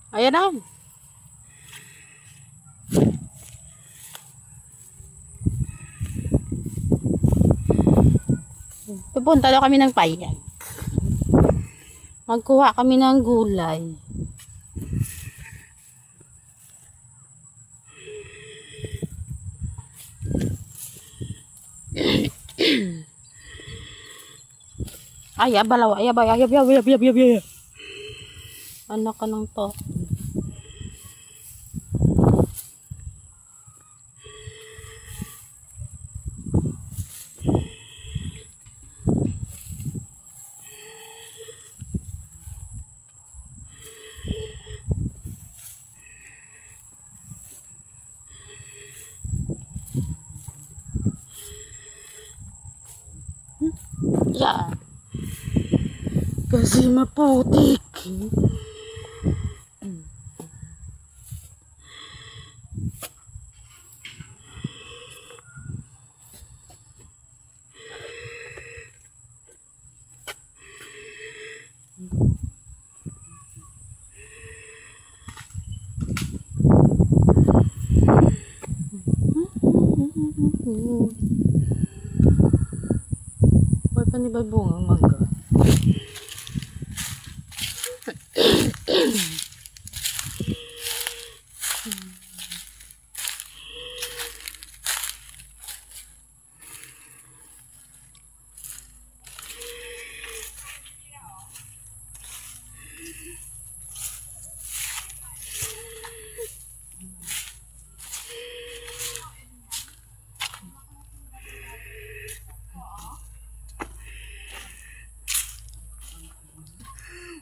Ayan na. Pupunta daw kami ng payag. Magkuha kami ng gulay. Ay, abalaw, ay, abay, ay, abay. Anak ka ng to. Yan. Kasi maputik. Boy pa ni bungang mangga.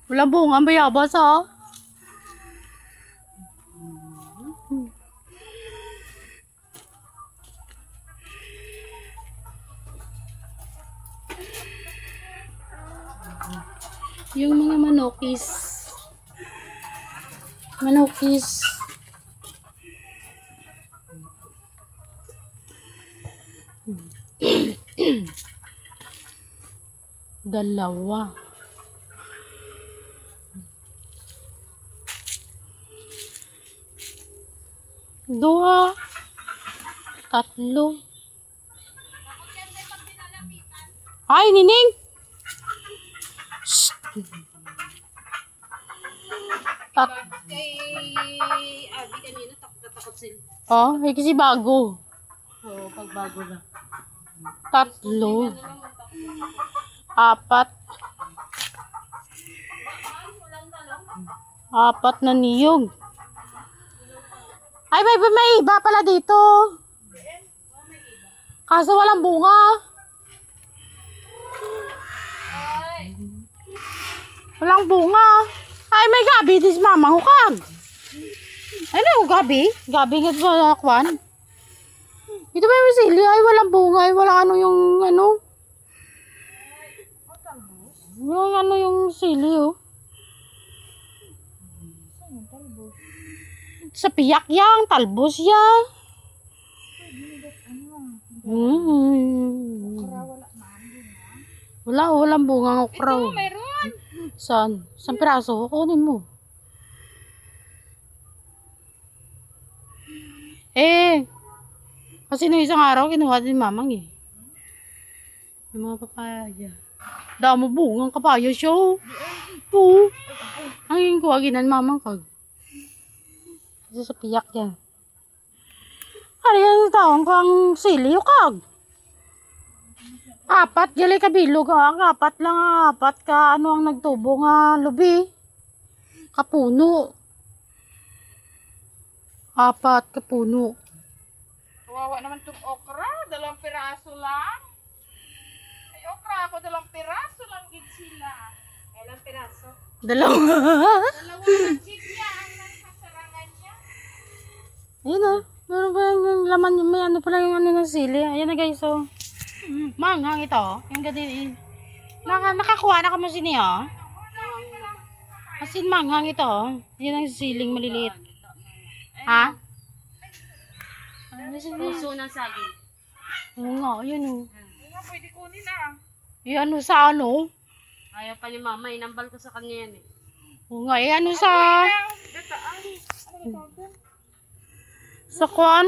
Walang bunga, bayabas ha. Yung mga manokis. Dalawa. Dua. Tatlo. Ay, Nining! Shh. Abi kanina takot sila. Oh, may kasi bago. Oo, pag bago na. Tatlo. Apat. Apat na niyog. Ay, may iba pala dito. Kaso walang bunga. Walang bunga. Ay, may gabi. Dis mama hukag. Ano, gabi? Gabi nga sa kwan. Ito ba yung sili? Ay, walang bunga. Ay, walang ano yung ano. Walang ano yung sili, oh. Sa piyak yang, talbos yang. Walang bunga ng okra. Ito, meron. Saan? Saan piraso? Kunin mo. Kasi nung isang araw, kinuha din mamang eh. Yung mga papaya. Damo bungang kapaya siya. Po. Ang yung kuwaginan mamang kag. Kasi sa piyak yan. Ano yan taong kang sili yung kag? Apat, gali kabilog ang apat lang, apat ka ano ang nagtubo nga lubi. Kapuno. Apat kapuno. Kawawa naman itong okra. 2 piraso lang. Ay, okra ako 2 piraso lang gid sila. Ilang piraso? Dalawa. Dalawa lang gid niya ang nakasarangan niya. Ayun o. Meron pa yung laman, may ano pala yung ano ng sili. Ayan na guys, oh. Manghang ito. Yung gadi. Nakakuha na kamo siniya. Asin manghang ito. Yan ang siling maliliit. Ha? Puso ng saging. Oo nga, yun o. Nga, pwede kunin na. Yan o sa ano? Ayaw pa ni mama, inambal ko sa kanya yan eh. Oo nga, yan o sa... Sa kwan?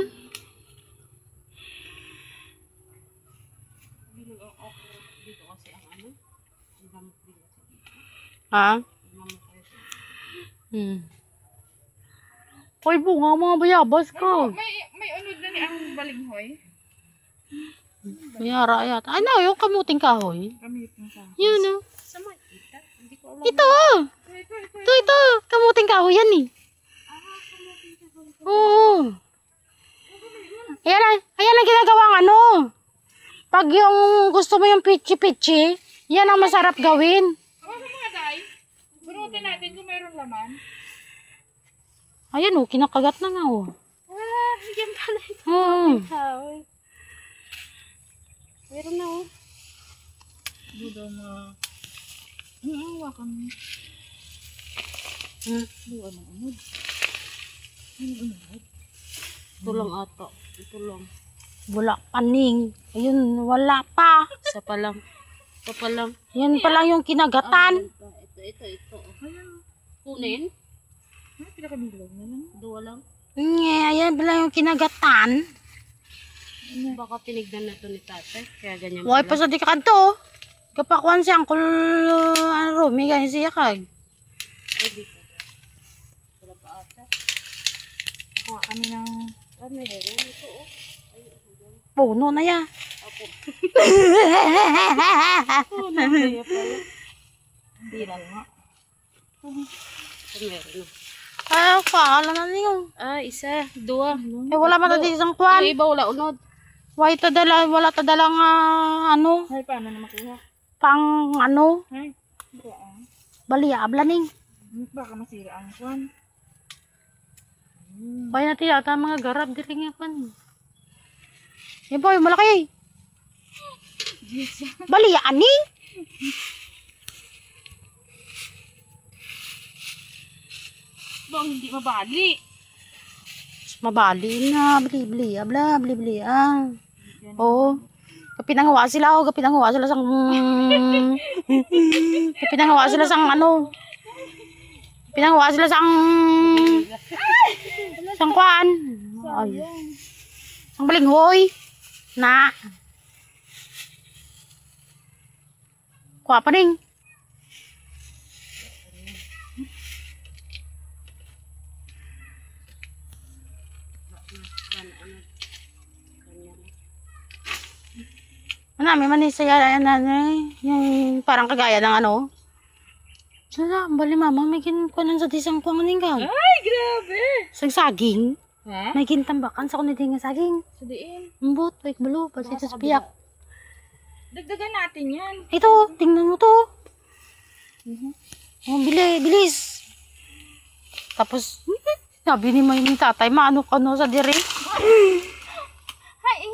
Ha? Hoy, bunga mga bayabas ko. May unod na ni ang balinghoy. May ara yata. Ay, no, yung kamuting kahoy. Kamit mo sa. Yun, oh. Sa makita. Hindi ko alam. Ito, oh. Ito. Kamuting kahoy yan, eh. Oo. Ayan ang ginagawang ano. Pag yung gusto mo yung pichi-pichi, yan ang masarap gawin. Ano mga day? Bunutin natin kung mayroon laman. Ayan, oh. Kinakagat na nga, oh. Yan pala ito. Oo. Meron na oh. Budo na. Hawakan mo. Buwa ng unod. Ito lang ata. Ito lang. Wala pa ning. Ayun, wala pa. Isa pa lang. Ito pa lang. Yan pa lang yung kinagatan. Ito. Ayan. Kunin? Pinakabilog na lang. Dua lang. Ayan pa lang yung kinagatan. Baka tinignan na ito ni tatay. Kaya ganyan Mm. pala. Why pa sa di ka to? Kapakuan siya ang Rumi. Ganyan siya kag. Ay, dito. Wala pa ata. Kuha kami ng... Ano meron? Ito oh. Puno na ya. Apo. Puno na ya pala. Hindi lang nga. Meron. Ay, paala na niyo. Isa, dua. Eh, wala man na di isang kwan. Yung iba wala unod. Why wala ta dalang ano, Ay, paano na makuha? pang ano, Ay, baka. balia ablaning. Baka masira ang kwan. Kaya natin yata mga garab diri nga pan. Eh boy, malaki. Balia ani? Bang hindi mabali. Mabali na, bli bli. Oh. Kapinangwa sila, kapinangwa sila sang kapinangwa sila sang ano. Pinangwa sila sang kwan. Ay. Ang balinghoy. Na. Kuha pa rin. Ano, may manis saya yung parang kagaya ng ano. Sala, bali mama, may kinkunan sa disang kuang ning ka. Ay, grabe. Saging. Ha? May kintambakan sa kunin nga saging. Sudiin. Mbot, wait balo, pasitas piyak. Dagdagan natin yan. Ito, tingnan mo to. Oh, bilis. Tapos, sabi ni may tatay, maano ka no sa diri. Ay,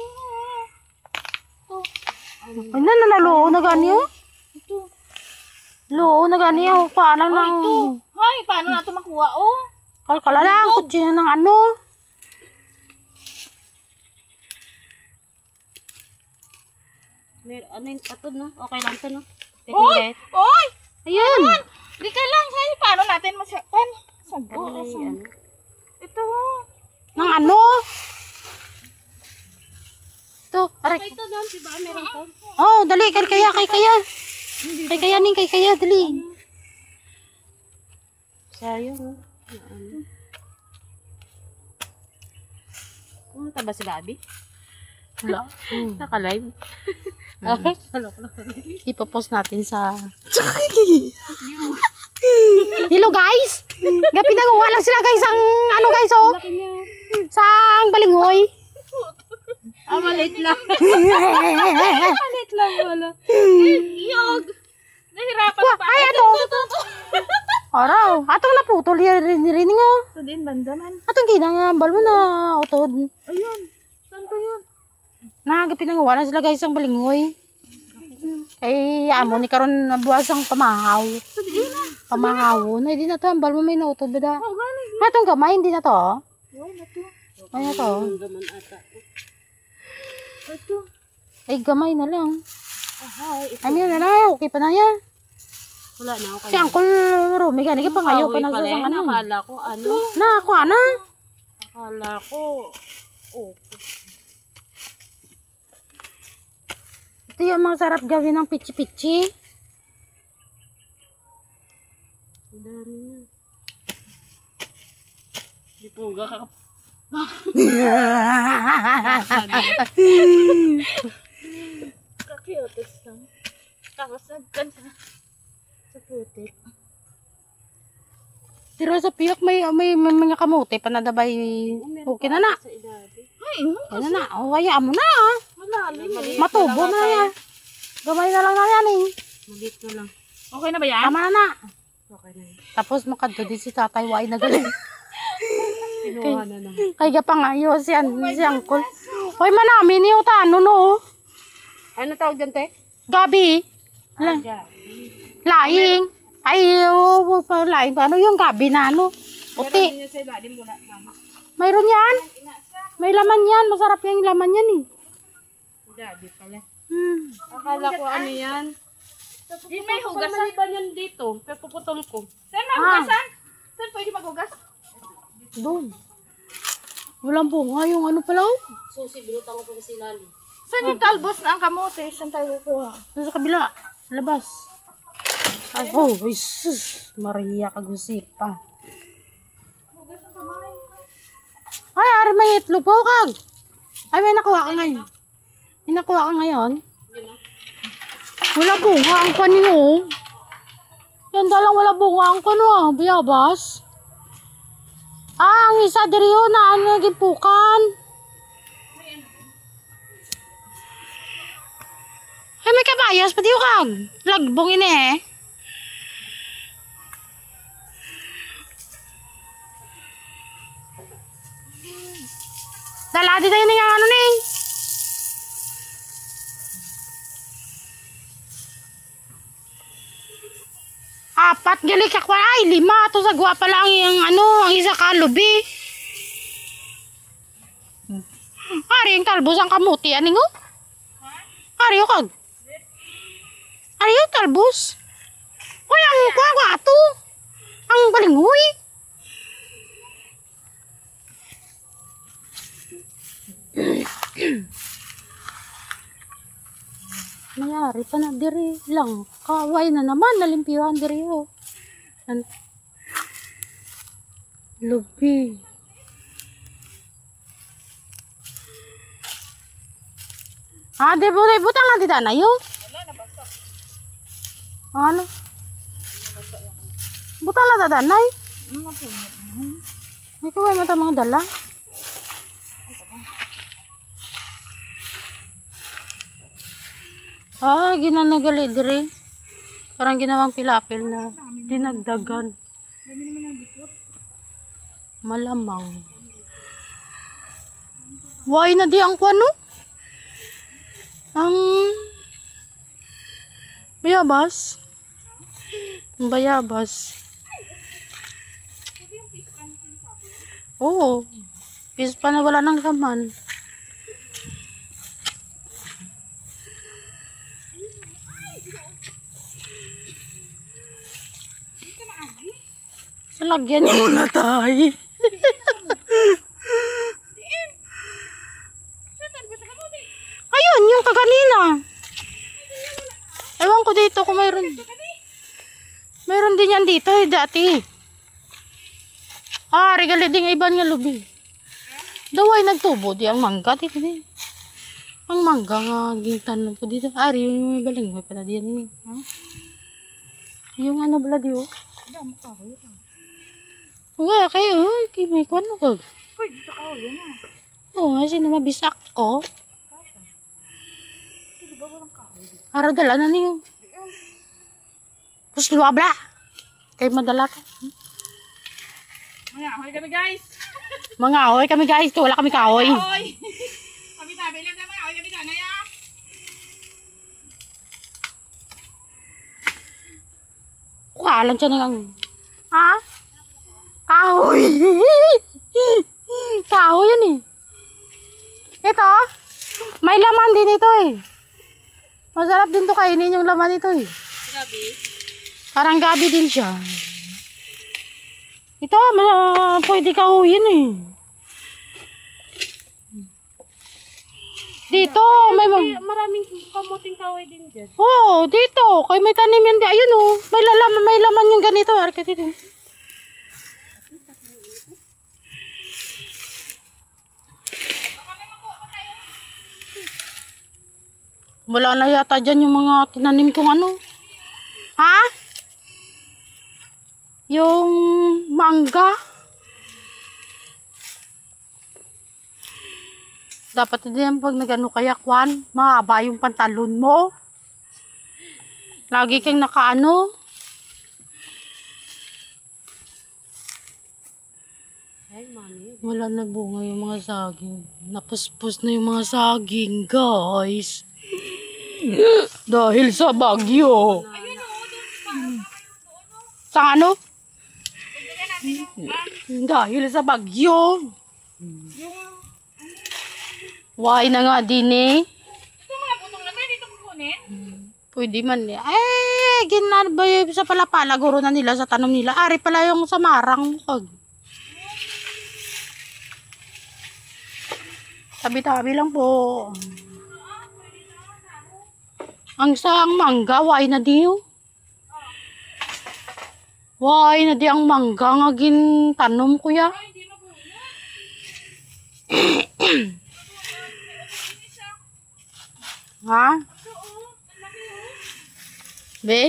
Ay, naloo na gani oh. ito. Loo na gani oh. Paano lang. Ito. Ay, paano natin makuha oh? Kalkala lang, kutsi na ng ano. Ano yung patod no? Okay lang ito no? Oy! Oy! Ayun! Di ka lang, say, paano natin masaktan? Sago. Ito. Nang ano? Ito, aray. Ito doon, diba? Meron to. Oh, dali, kay kaya. Kay kaya, dali. Sayang, oh. Pumunta ba si Bobby? Wala. Naka-live? Ipopost natin sa... Hello guys! Gapi nanguha lang sila guys ang ano guys oh. Sang balinghoy. Maliit lang. Maliit lang wala. Iyog! Nahirapan pa. Ay ato. Araw, atong naputol rin oh. Ito din, bandaman. Atong kinang balmo na utod. Ayun. Saan ko yun? Gapi nanguha lang sila guys ang balinghoy. Kay amo ni karon nabuwas ang pamahaw. Pamahaw. Na hindi na to, ang balmo may nautod ba da? Atong gamay hindi na to. Ay na to. Ito. Ay gamay na lang. Ahay. Ay na lang, okay pa na yan. Wala na ako. Si Uncle Rumi, gani ka pa ngayon pa nagsasang ano. Akala ko ano. Na, ako ana. Akala ko. Oh. Ito yung mga sarap gawin ng pichi-pichi. Ang dami na. Di po ka. Kakiotes lang. Kakasag ka na. Sa putik. Pero sa piyak may mga kamote panadabay. Okay na na. Sa ilalim. Ano na? O, hayaan mo na. Malalim. Matubo na yan. Gamay na lang na yan eh. Maliit na lang. Okay na ba yan? Tama na na. Okay na yan. Tapos makadto din si tatay wai na galing. Kinuha na naman. Kay gapangayos yan si Uncle. Hoy manami ni utano no. Ano tawag dyan, te? Gabi. Laing. Ay, oh, laing. Ano yung gabi na ano? Puti. Meron din sa ilalim muna. Mayroon yan. May laman yan. Masarap yung laman yan eh. Daddy pala. Akala ko ano yan. Di may hugasan ba yan dito? Pero puputol ko. Saan mahugasan? Saan pwede maghugas? Doon. Walang bunga yung ano pala oh. Susi, binutan ko pa si Lali. Saan yung talbos na ang kamote? Saan tayo kukuha? Doon sa kabila. Labas. Ay, oh, Jesus. Maria Kagusipa. Ay, ari may itlog po kag. Ay, may nakuha ka ngayon. May nakuha ka ngayon. Wala bunga ang kaniyo. Yan dalang wala bunga ang kano. Biyabas. Ah, ang isa diri yun na ano naging pukan. Ay, may kabayas. Pati yung kag. Lagbong ini eh. Daladi tayo na yung ano ning. Apat gali ka kwa. Ay, 5. To sa gwa pa lang yung ano, ang isa kalubi. Ari yung talbos ang kamuti. Aning o? Ari yung kag. Ari yung talbos. Uy, ang kwa to. Ang balingoy. Mayari pa na diri lang. Kaway na naman. Nalimpiwan diri o. Lubi. Ah, di butang lang tita na yun. Wala, nabasa. Ano? Butang lang tita na yun. May kaway mata mga dala. Ah, ginanagali diri. Parang ginawang pilapil na dinagdagan. Malamang. Why na di ang kwano? Ang bayabas. Ang bayabas. Oo. Pispa na wala ng laman. Lagyan niyo muna tayo. Ayun, yung kaganina. Ewan ko dito kung mayroon. Mayroon din yan dito eh, dati. Ah, regali din iban nga lubi. Daway nagtubo di ang mangga. Dito din. Ang mangga nga gintan ko dito. Ari, yung baling mo pala diyan. Yung ano bala diyo? Wala kayo, may kwan ako. Uy, dito ka ulo na. Oo, kasi mabisak ko. Araw dala na niyo. Tapos luwabla. Kaya madala ka. Mga ahoy kami guys. Mga ahoy kami guys, wala kami kahoy. Ahoy. Kami tabi lang naman. Ahoy kami tanay ah. Kuhalan siya ng ha? Kahoy. Kahoy yan eh. Ito, may laman din ito eh. Masarap din to kainin yung laman ito eh. Gabi. Parang gabi din siya. Ito, pwede kahuyin eh. Dito, may Maraming kamuting kahoy din dyan. oh, dito, kay may tanim yan. Ayun oh, may laman yung ganito. Arka dito. Wala na yata dyan yung mga tinanim kong ano. Ha? Yung mangga. Dapat din pag nagano kaya kwan, mahaba yung pantalon mo. Lagi kang nakaano. Ay, mami. Wala na bunga yung mga saging. Napuspos na yung mga saging, guys. Dahil sa bagyo. Sa ano? Dahil sa bagyo. Why na nga din eh. Ito mga putong na tayo dito kukunin. Pwede man eh. Ginabay sa palapala. Guro na nila sa tanom nila. Ari pala yung sa marang. Tabi-tabi lang po. Ang sang mangga, why na diyo? Why na di ang mangga nga gintanom kuya? Ay, hindi na bunga. Ha? Ito oh, ang laki oh. Be?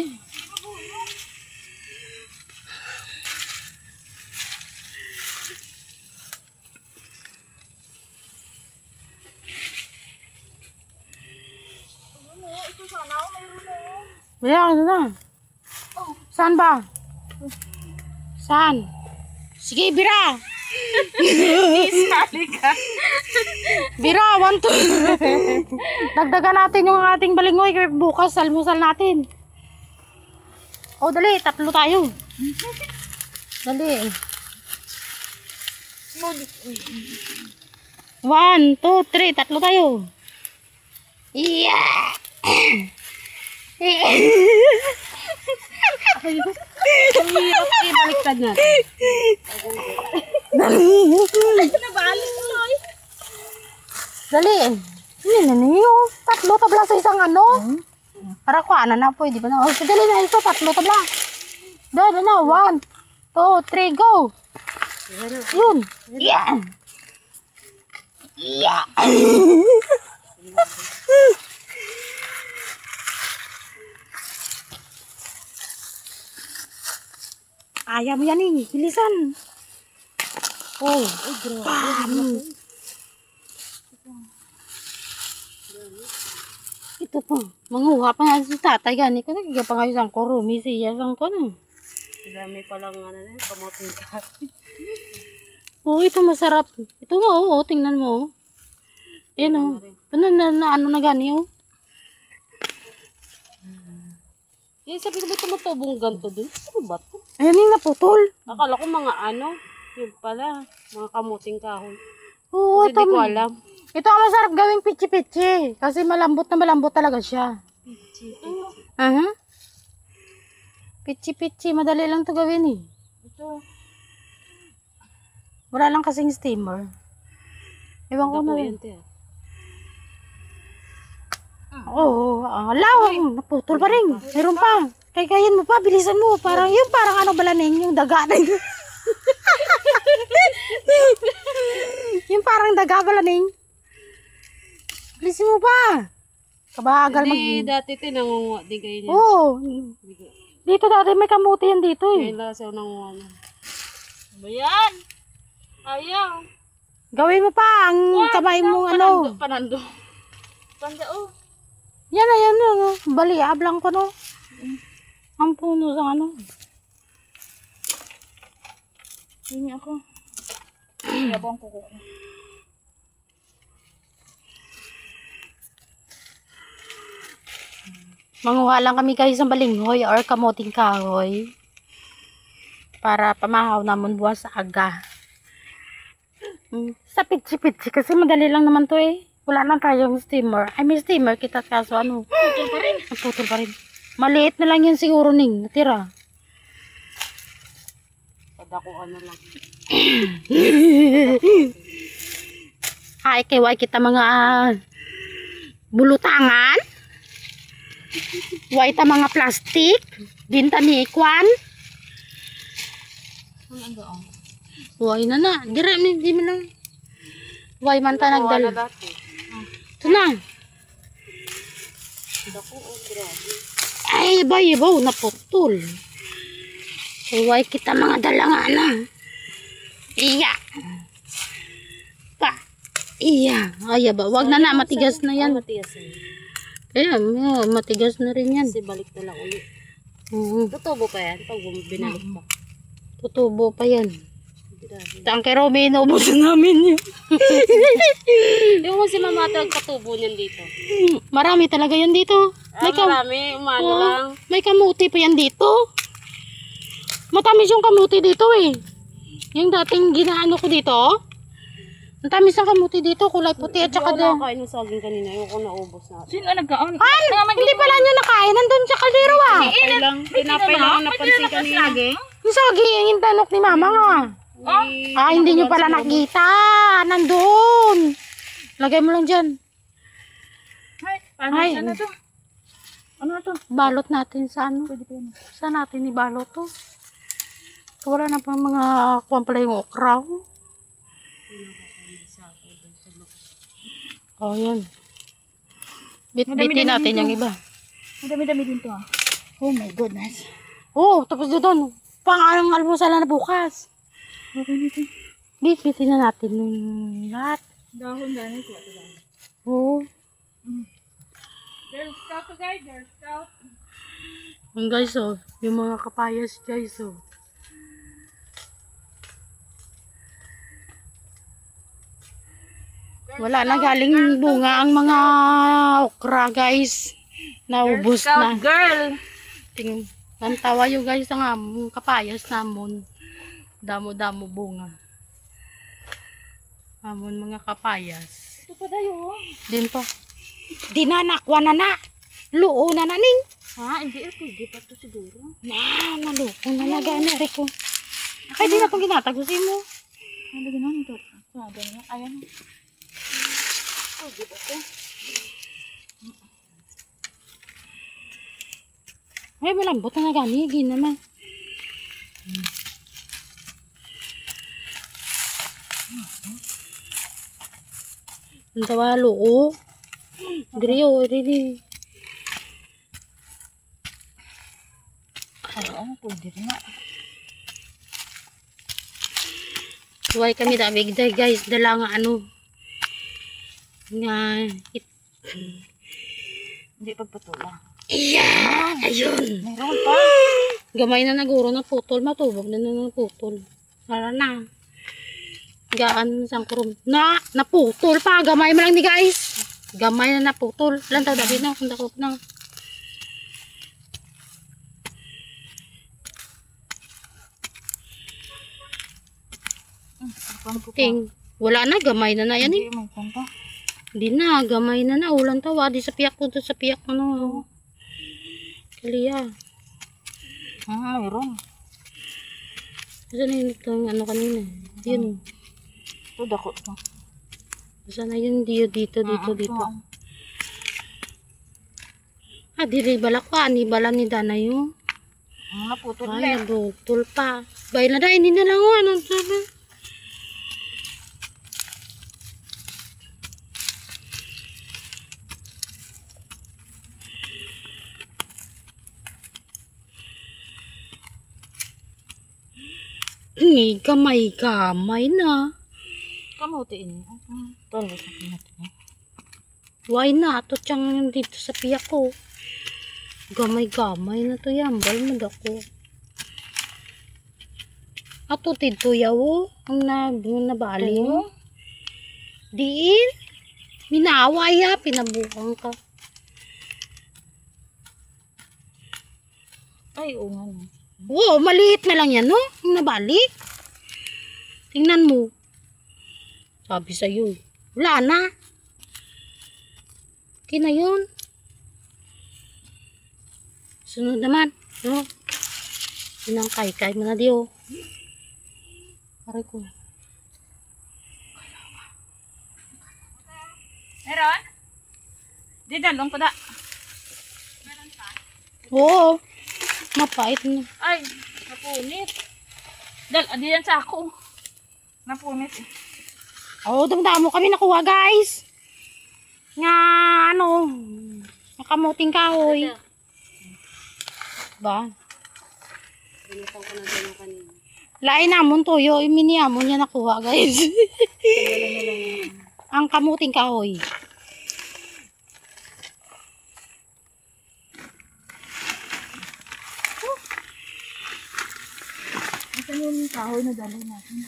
Ito sana oh, mayroon oh. Kaya, ano na? Saan ba? Saan? Sige, Bira! Isali ka. Bira, 1, 2. Dagdagan natin yung ating balingoy. Bukas, almusal natin. Oh, dali. 3 tayo. Dali. 1, 2, 3. 3 tayo. Yeah! Ang hirap eh, baliktad natin. Dali. Nabalik tuloy. Dali. Hindi na niyo. 3 tabla sa isang ano. Para ko na pwede ba na. Oh, dali na ito. 3 tabla. Dali na. 1, 2, 3, go. Yun. Yeah. Yeah. Ayaw mo yan eh. Bilisan. Oh. Bam. Ito po. Manguha pa nga si tatay gani ko. Nagigya pa nga isang kurumi siya. Isang ko na. Dami palang ano na, kamuting kahoy. Oh, ito masarap. Ito nga oh. Tingnan mo. Yan oh. Ano na gani oh. Yung sabi ko ba tumatubong ganto dun? Ano ba to? Ayan yung naputol. Akala ko mga ano, yun pala, mga kamuting kahoy. Oo, Kasi ito. di ko alam. Ito ang masarap gawing pichi-pichi. Kasi malambot na malambot talaga siya. Aha. Pichi-pichi. Madali lang to gawin eh. Ito, Wala lang kasing steamer. Ewan ko na dako rin. yan, te. Oo. Alawang. Naputol pa rin. Meron pa. Kaya mo pa. Bilisan mo. Parang yung parang ano balaning. Yung daga na yun. Yung parang daga balaning. Bilisan mo pa. Kabagal Hindi, dati tinangunga din kayo niya. Oo. Dito dati may kamuti yan dito eh. Ngayon lang siya nangunga niya. Ano yan? Ayaw. Gawin mo pa ang kamay mong ano. Panando. Panda oh. Yan na yan. Ano. Baliab lang ko no. Ang puno sa ano. Hindi ako. Yabang kuko. Manguha lang kami guys ng balinghoy or kamuting kahoy. Para pamahaw namon buwas sa aga. Sa pitsi-pitsi kasi madali lang naman to eh. Wala lang tayong steamer. Ay may steamer kita kaso ano. Putol pa rin. Naputol pa rin. Maliit na lang yan siguro ning natira. Padakuan na lang. Ay, kay kita mga bulutangan. Way ta mga plastic. Dinta ni Ikwan. Way na na. Dire, di mo lang. Way man ta nagdala. Ito na. Ay, ibaw, naputol. Way kita mga dalangana. Iya. Pa. Iya. Ay, ba. Wag na na. Matigas na yan. Matigas na. Ayan, matigas na rin yan. Kasi balik na lang ulit. Oo. Tutubo pa yan pag binalik pa. Tutubo pa yan. Ang kay Romy, inaubos na namin yun. Yung si Mama ito nagkatubo niyan dito. Marami talaga yan dito. Marami, umano lang. May kamuti pa yan dito. Matamis yung kamuti dito eh. Yung dating ginaano ko dito. Ang tamis ng kamuti dito, kulay puti at saka doon. Hindi ako nakain ng saging kanina, yung ko naubos na. Sino nagkaon? Hindi pala nyo nakain, nandun sa kaldero ah. Tinapay lang ako napansin kanina. Yung saging, yung tanok ni mama nga. Hindi nyo pala nakita. Nandun. Lagay mo lang dyan. Ay, Ano to? Ano to? balot natin sa ano. Saan natin ibalot to? Wala na pang mga kuwan pala yung okra. Oh, yan. Bit-bitin natin yung iba. Madami-dami din to ah. Oh my goodness. Oh, tapos doon. Pang almusal na bukas. Okay nito. Bit-bitin na natin yung lahat. Dahon ganit ko. Oh. Girl Scout to guys, Girl Scout. Yung guys, oh. Yung mga kapayas, guys, oh. Wala na galing bunga ang mga okra, guys. Naubos na. Girl! Tingin. Nantawa yung guys ang among kapayas namon. Damo-damo bunga. Amon mga kapayas. Ito pa dayo. Din pa. Dinanakwa na na. Luo na naning. Hindi pwede pa to siguro. Naluko na na gana ko. Ay, di na itong ginatagusin mo. Ano gano'n ito? Sabi niya, ayan. Pwede ba ito? Ay, malambot na gani. Gin naman. Ang tawa, luo. Diri, oh, diri. Oo, pwede rin nga. Huwag kami dabig day, guys. Dala nga ano. Nga. Hindi pagpatula. Iya! Ayun! Meron pa. Gamay na naguro na putol. Matubog na putol. Wala na. Gaan sang kurum. Naputol pa. Gamay mo lang ni guys. Gamay na naputol. Lang tayo dabi na. Kung dakop na. Ting. Wala na. Gamay na na yan eh. Hindi, may kanta. Hindi na. Gamay na na. Ulan tawa. Di sa piyak ko. Sa piyak ko no. Kaliya. Mayroon. Saan na yun itong ano kanina? Yun. Ito dako to. Saan na yun? Dito. Diri balak pa. Ani bala ni Dana yun. Naputol Ay, ulit. nabutol pa. Bay na dahil. Hindi na lang. Anong sabi? Gamay na. Kamutiin. Tolo sa kamutiin. Why na? Ato tiyang dito sa piyak ko. Gamay na to yan. Bal mo dako. Ato tito yawo. Ang nabali mo. Diin. Minawa ya. Pinabukang ka. Ay, oo nga. Wow, maliit na lang yan, no? Ang nabali. Tingnan mo. Sabi sa'yo. Wala na. Okay na yun. Sunod naman. No? Inang kay mo na diyo. Aray ko. Meron? Di dalong pa da. Oo. Mapait na. Ay, napunit. Adi yan sa ako. Napunit eh. Oo, damdamo kami nakuha, guys. Nga, ano, nakamuting kahoy. Ba? Lain namon toyo, iminiamon niya nakuha, guys. Ang kamuting kahoy. Ito yung kahoy na dali natin.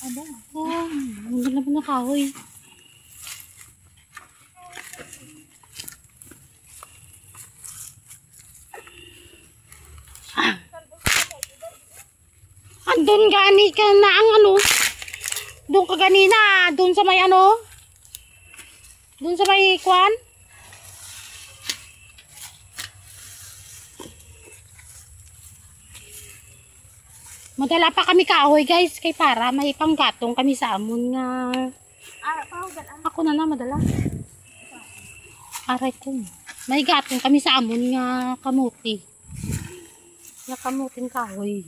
Ano? Oh, ang ganda na kahoy. Andun gani ka na ang ano. Doon ka ganina, doon sa may ano. Doon sa may kwan. Madala pa kami kahoy, guys, kay para may panggatong kami sa amon nga. Ako na madala. Aray ko. May gatong kami sa amon nga kamuti. Nga kamuting kahoy.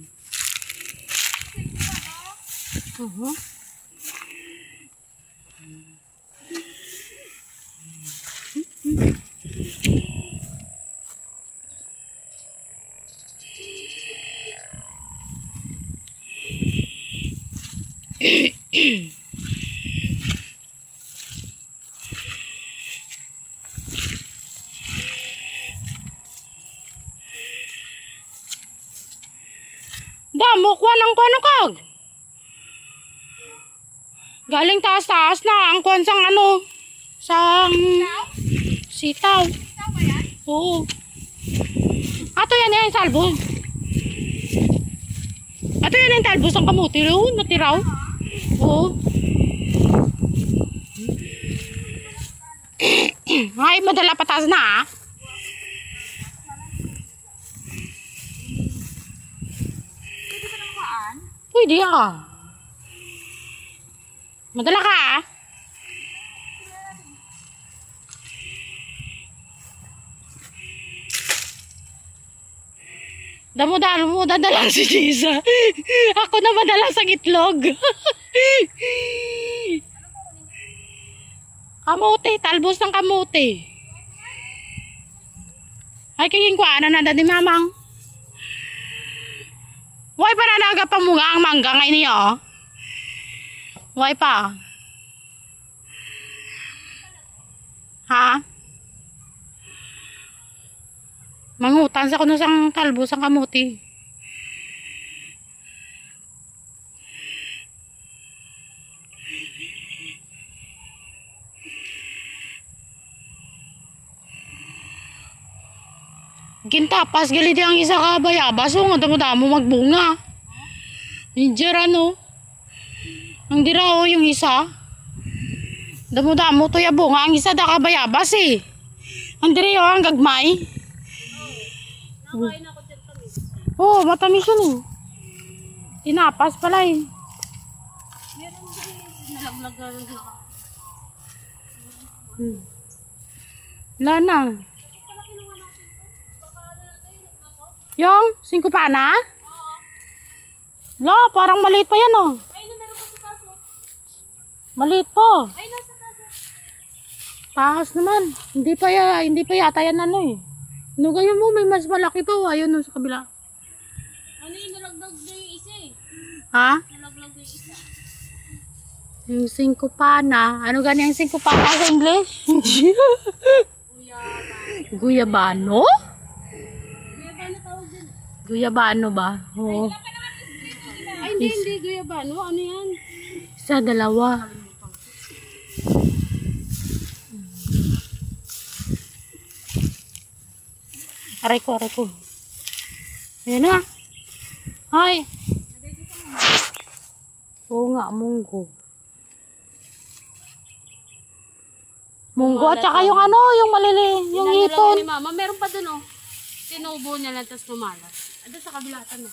Damo, kuha ng kuha ng kag. Galing taas-taas na ang kuha sang ano. Sang sitaw. Sitaw ba yan? Oo. Ato yan yung salbos. Ato yan yung talbos ang kamuti. Natiraw. Oo. Ay, madala patas na ah. Pwede ah. Madala ka ah. Damo-damo mo, dadala si Jisa. Ako na madala sa itlog. Kamote, talbos ng kamote. Ay, kaging kuhaan na ni mamang. Why pa na nagapamunga ang mangga ngayon niyo? Why pa? Ha? Mangutan sa kuno sang talbos ang kamuti. Gintapas gali di ang isa ka bayabas o nga damo-damo magbunga. Ninjer ano? Ang diraw yung isa. Damo-damo to ya bunga ang isa da ka bayabas eh. Ang diraw ang gagmay. Nakain ako dyan tamis. Oh, matamis yun eh. Tinapas pala eh. Meron din. Nalaglag na. Wala na. Yung, 5 pa na? La, parang maliit pa yan oh. Ay, meron ko sa kaso. Maliit po. Ay, nasa kaso. Tahas naman. Hindi pa yata yan ano eh. Nugayon mo, may mas malaki pa oh. Ayun no, sa kabila. Ano yung nalaglag na yung isa eh? Ha? Nalaglag na yung isa. Yung 5 pa na. Ano gani yung 5 pa na sa English? Guyaba. Guyabano? Guyaba na tawag dyan. Guyabano ba? Oo. Ay, hindi guyabano. Ano yan? Isa, dalawa. Aray ko. Ayan na. Ay. Oo nga, munggo. Munggo at saka yung ano, yung malili, yung Dinadala hipon. ni mama. Meron pa dun, oh. Tinubo niya lang, tapos lumalas. Ando sa kabilatan na.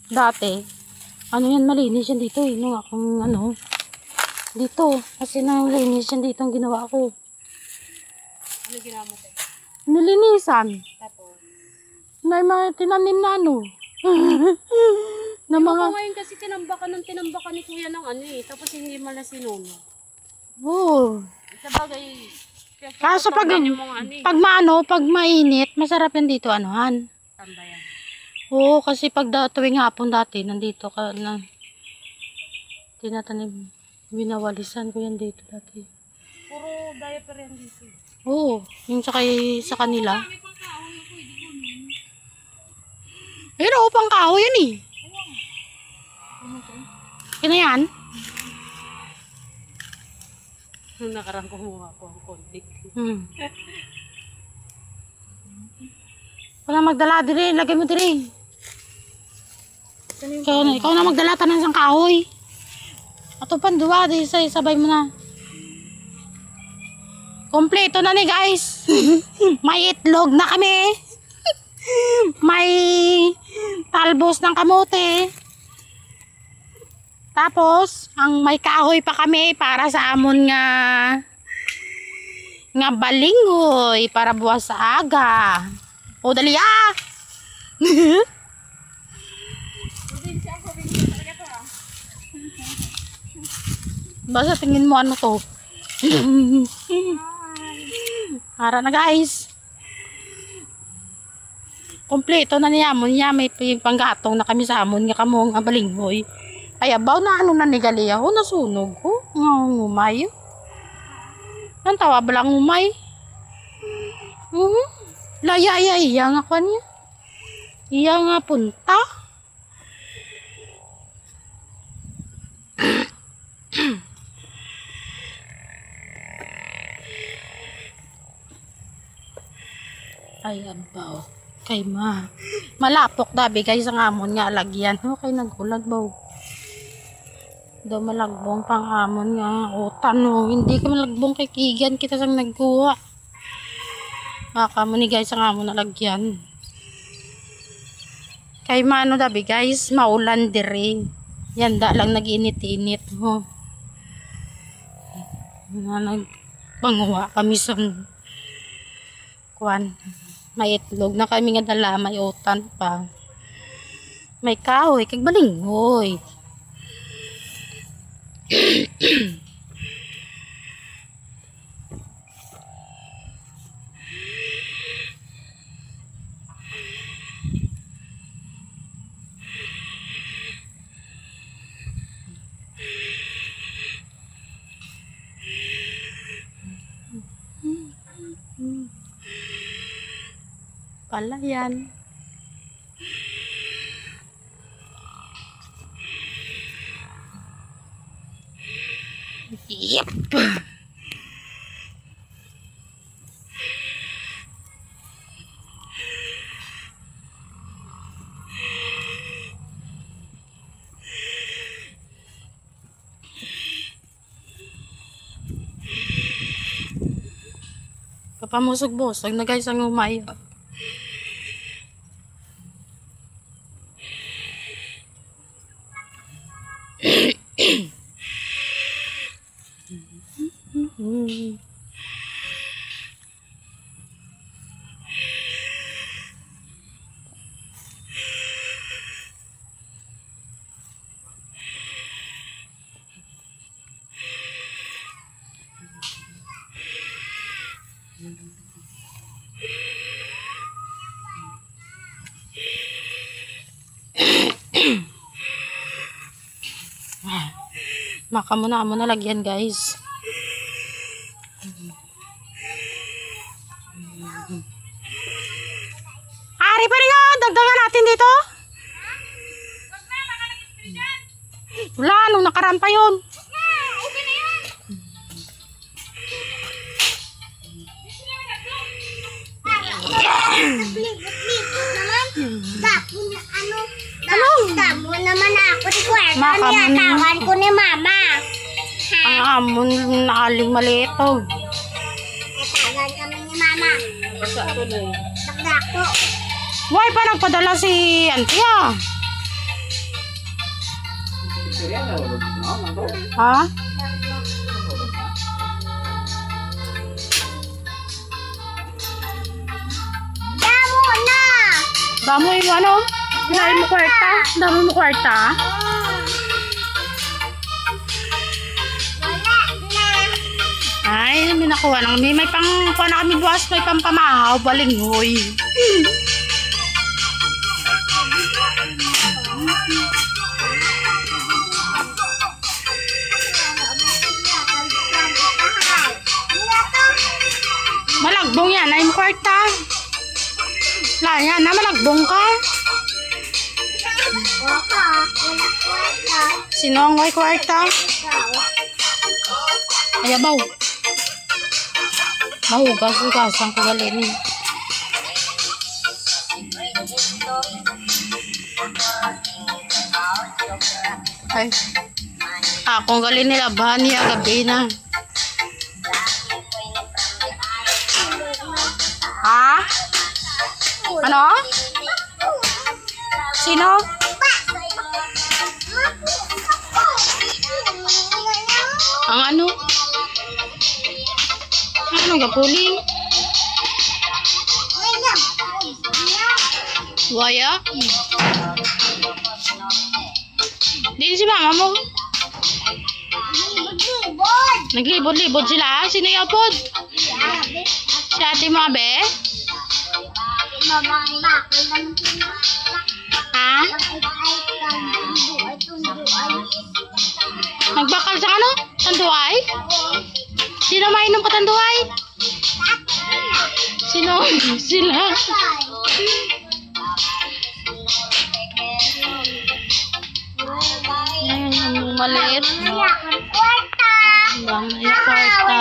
Dati, ano yan, malinis yan dito eh. Nung akong ano, dito. Kasi nalinis yan dito ang ginawa ko. Ano ginawa mo, te? Nilinisan. Tapos? May mga tinanim na ano. na Mga... mga, ngayon kasi tinambakan ni kuya ng ano eh. Tapos hindi man na sinuno. oh. Sa bagay, Kaso pag, yung mga ano eh. pag maano, pag mainit, masarap yan dito, anuhan. Tambayan. Oo, kasi pag tuwing hapon dati, nandito ka na, tinatanim, binawalisan ko yan dito dati. Puro diaper yan dito. Oo, yung sa kanila. Ayun, oo, pang kahoy yan eh. Kina yan? Nung nakarang kumuha ko ang konti. Wala magdala dire, lagay mo dire. Ikaw na magdala tanan sang kahoy. Ato pan duwa di sabay mo na. Kompleto na ni guys. May itlog na kami. May talbos ng kamote. Tapos, ang may kahoy pa kami para sa amon nga balinghoy para buwas sa aga. O dali ah. Basta tingin mo ano to. Hara na guys. Kompleto na niya mo niya, may panggatong na kami sa amon nga kamo nga balinghoy. Ay abaw na ano na nigali ako, nasunog ko. Ngumay. Ang tawa ba lang umay? Laya iya nga kwan niya. Iya nga punta. Ay abaw. Kay malapok dabi guys ang amon nga alagyan. Okay nagulag baw. Daw malagbong pang amon nga utan no. Hindi ka malagbong kay Kigan kita sang nagkuha. Baka mo ni guys ang amon alagyan. Kay mano dabi guys, maulan dire. Yan da lang naginit-init ho. Nagpanguha kami sa kwan. May itlog na kami nga dala, may utan pa. May kahoy, kag balinghoy. Palayan. Yep. Kapamusog-busog na guys ang umay. Maka mo na lagyan guys. Ari pa rin yun, dagdagan natin dito. Wala, nung nakaraan pa yun. Damo naman ako ni Kuya. Maka mo na. Tawan ko ni Mama. Ang ang amon nakaling maliit oh. Tagal kami ni Mama. Basa tuloy. Takdako. Why pa nagpadala si auntie ah? Ha? Damo na! Damo yung ano? Pinahin mo kwarta? Damo mo kwarta? Wala na. Ay, may nakuha nang may pang kuha na kami buwas, may pampamahaw, balinghoy. Malagbong yan, ay mo kwarta. Laya na, malagbong ka. Wala. Wala kwarta. Sino ang may kwarta? Ayabaw. Mahugas-hugasan ko galin eh. Ay. Akong galin nila ba niya gabi na. Ha? Ano? Sino? Ang ano? Ano gapuling? Waya? Din si mama mo? Naglibod-libod sila? Sino yapod? Si ate mo abe? Ha? Nagbakal sa ano? Tanduay? Sino mainom ka tanduay? Sino? Sila? Ang maliit. Bang na kwarta.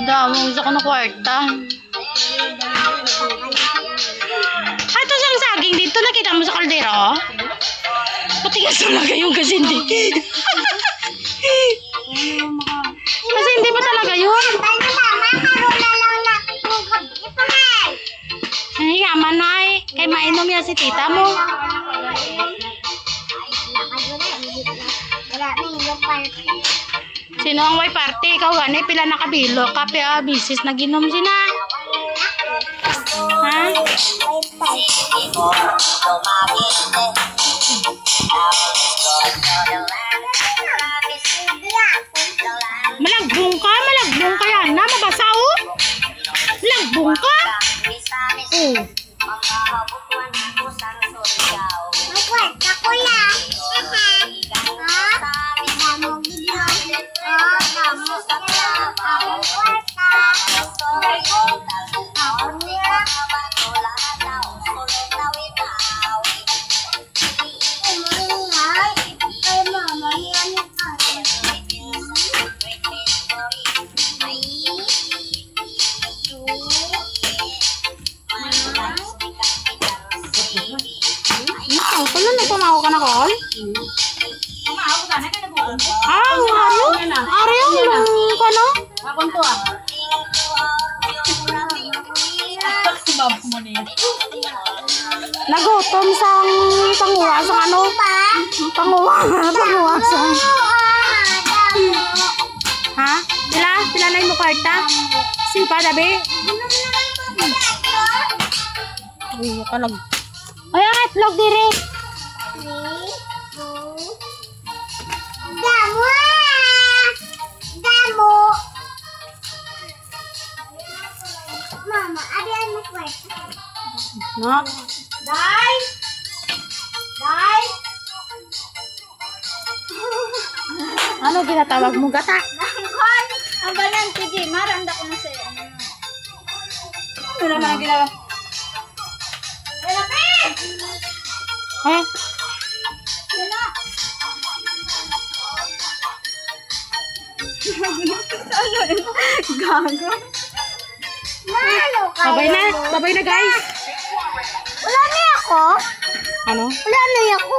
Damo sa kono kwarta. Ay, ito siyang saging dito. Nakita mo sa kaldero? Patigas talaga yung kasi hindi. Kasi hindi pa talaga yun. Ay, yaman na eh. Kay mainom yan si tita mo. Sino ang way party? Ikaw gani, pila na kabilo. Kape bisis na ginom sina. Ha? Malagbong ka yan na, mabasa oh. Malagbong ka. Oh. Kung nagpamaho ka na call? Ariyo lang ka na? Akon to ah. Babu mo niya. Nagutom sang panguwasang ano? Panguwasang. Ha? Pila na yung kwarta? Sipa dabi? Uy, kalag. Ay, ang itlog dire. Damo! Mama, ada yang mau kwarta. No? Dai! Dai! Ano ginatawag mo gata? Dangkon! Ang balang tigi, maranda ko na sa'yo. Ito naman ang ginawa. Eh? Wala! Gago. Malo kayo! Babay na guys. Wala niya ako! Ano? Wala na ako.